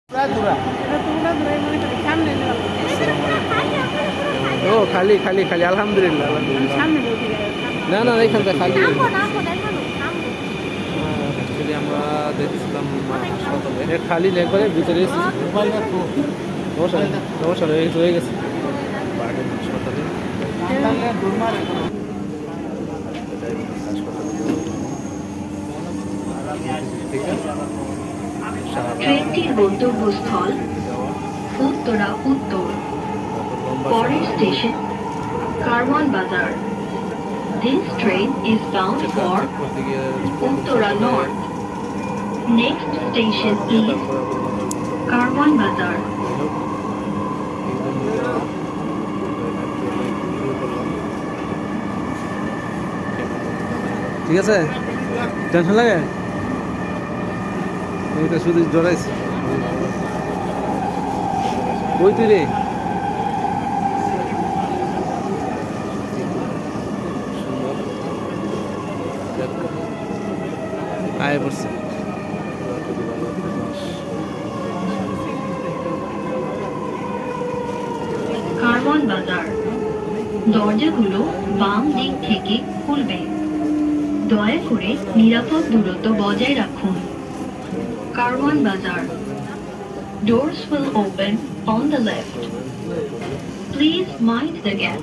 ও খালি খালি খালি আলহামদুলিল্লাহ আলহামদুলিল্লাহ। না না এখানটা খালি। অ্যাকচুয়ালি আমরা দেখছিলাম হাসপাতালে খালি একবারে ভিতরে সমস্যা হয়ে গেছে হাসপাতালে। ট্রেনটির গন্তব্যস্থল উত্তরা উত্তর, পরের স্টেশন কারওয়ান বাজার। This train is bound for Uttara North. Next station is Karwan Bazar. ঠিক আছে, টেনশন লাগে এটা শুধু জড়াইছি। ওই তুই রে আয় পড়ছে। কারওয়ান বাজার, দরজাগুলো বাম দিক থেকে খুলবে। দয়া করে নিরাপদ দূরত্ব বজায় রাখুন। কারওয়ান বাজার, doors will open on the left. Please mind the gap.